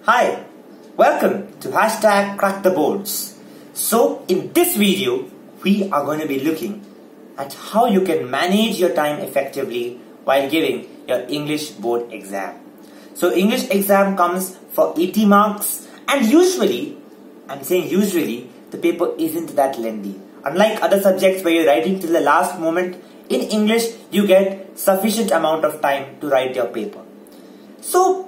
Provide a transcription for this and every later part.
Hi, welcome to hashtag Crack the Boards. So in this video, we are going to be looking at how you can manage your time effectively while giving your English board exam. So English exam comes for 80 marks and usually, I'm saying usually, the paper isn't that lengthy. Unlike other subjects where you're writing till the last moment, in English you get sufficient amount of time to write your paper. So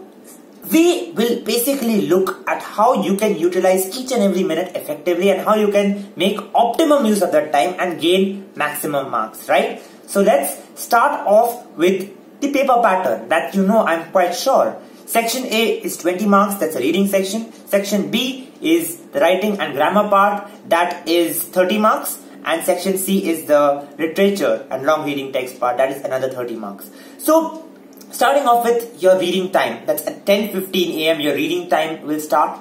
we will basically look at how you can utilize each and every minute effectively and how you can make optimum use of that time and gain maximum marks, right? So let's start off with the paper pattern that I'm quite sure. Section A is 20 marks, that's a reading section. Section B is the writing and grammar part, that is 30 marks. And section C is the literature and long reading text part, that is another 30 marks. So starting off with your reading time, that's at 10:15 AM your reading time will start.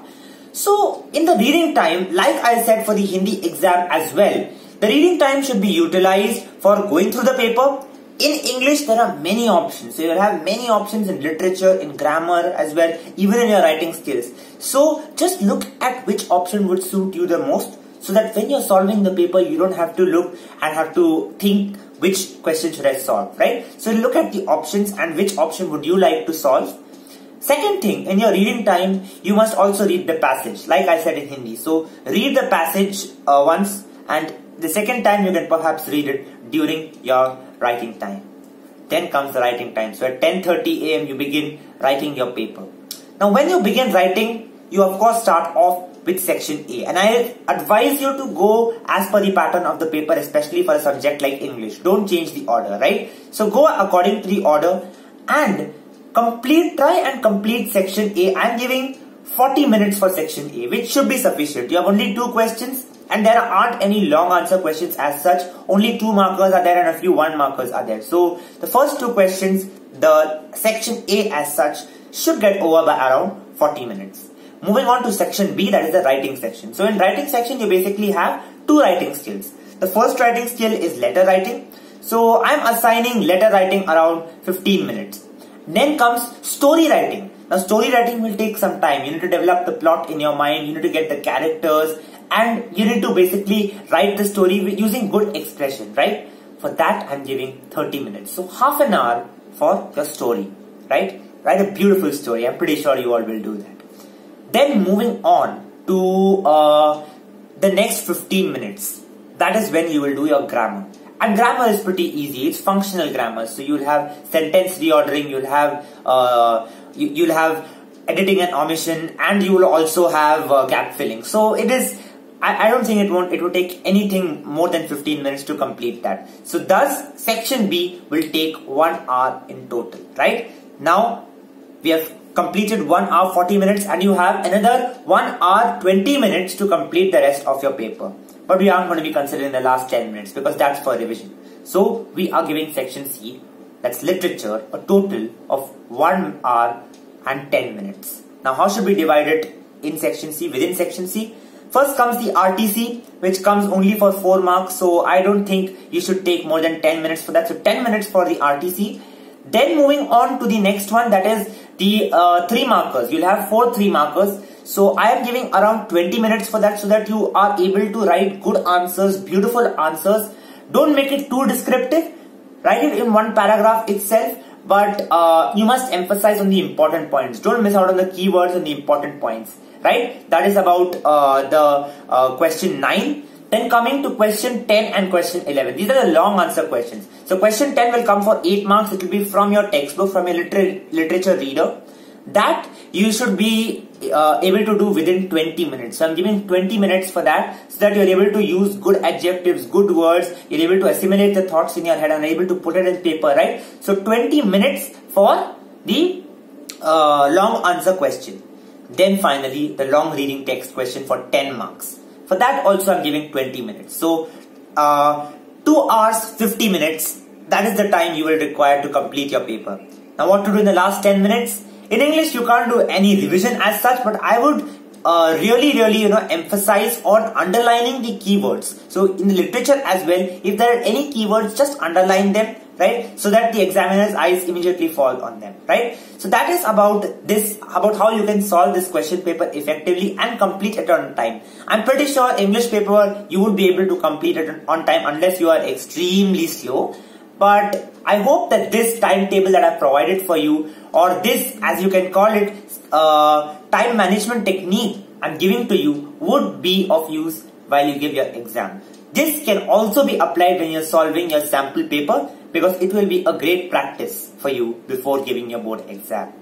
So in the reading time, like I said for the Hindi exam as well, the reading time should be utilized for going through the paper. In English there are many options, so you'll have many options in literature, in grammar as well, even in your writing skills. So just look at which option would suit you the most, so that when you're solving the paper you don't have to look and have to think which question should I solve, right? So look at the options and which option would you like to solve. Second thing, in your reading time, you must also read the passage, like I said in Hindi. So read the passage once, and the second time you can perhaps read it during your writing time. Then comes the writing time. So at 10:30 AM you begin writing your paper. Now when you begin writing, you of course start off with section A, and I advise you to go as per the pattern of the paper, especially for a subject like English. Don't change the order, right? So go according to the order and try and complete section A. I'm giving 40 minutes for section A, which should be sufficient. You have only 2 questions and there aren't any long answer questions as such. Only 2 markers are there and a few 1 markers are there. So the first 2 questions, the section A as such, should get over by around 40 minutes. Moving on to section B, that is the writing section. So in writing section, you basically have 2 writing skills. The first writing skill is letter writing. So I'm assigning letter writing around 15 minutes. Then comes story writing. Now story writing will take some time. You need to develop the plot in your mind. You need to get the characters and you need to basically write the story using good expression, right? For that, I'm giving 30 minutes. So half an hour for your story, right? Write a beautiful story. I'm pretty sure you all will do that. Then moving on to the next 15 minutes, that is when you will do your grammar. And grammar is pretty easy. It's functional grammar. So you'll have sentence reordering, you'll have editing and omission, and you will also have gap filling. So it is, I don't think it would take anything more than 15 minutes to complete that. So thus section B will take 1 hour in total, right? Now we have completed 1 hour 40 minutes and you have another 1 hour 20 minutes to complete the rest of your paper. But we aren't going to be considering the last 10 minutes because that's for revision. So we are giving section C, that's literature, a total of 1 hour and 10 minutes. Now how should we divide it in section C, within section C? First comes the RTC, which comes only for 4 marks. So I don't think you should take more than 10 minutes for that. So 10 minutes for the RTC. Then moving on to the next one, that is the 3 markers. You'll have 4 3 markers. So I am giving around 20 minutes for that so that you are able to write good answers, beautiful answers. Don't make it too descriptive. Write it in 1 paragraph itself, but you must emphasize on the important points. Don't miss out on the keywords and the important points, right? That is about the question 9. Then coming to question 10 and question 11. These are the long answer questions. So question 10 will come for 8 marks. It will be from your textbook, from your literature reader. That you should be able to do within 20 minutes. So I'm giving 20 minutes for that so that you're able to use good adjectives, good words. You're able to assimilate the thoughts in your head and are able to put it in paper, right? So 20 minutes for the long answer question. Then finally the long reading text question for 10 marks. For that also I'm giving 20 minutes. So 2 hours 50 minutes, that is the time you will require to complete your paper. Now what to do in the last 10 minutes? In English you can't do any revision as such, but I would really emphasize on underlining the keywords. So in the literature as well, if there are any keywords, just underline them, right? So that the examiner's eyes immediately fall on them, right? So that is about how you can solve this question paper effectively and complete it on time. I'm pretty sure English paper you would be able to complete it on time unless you are extremely slow. But I hope that this timetable that I provided for you, or this, as you can call it, time management technique I'm giving to you, would be of use while you give your exam. This can also be applied when you're solving your sample paper, because it will be a great practice for you before giving your board exam.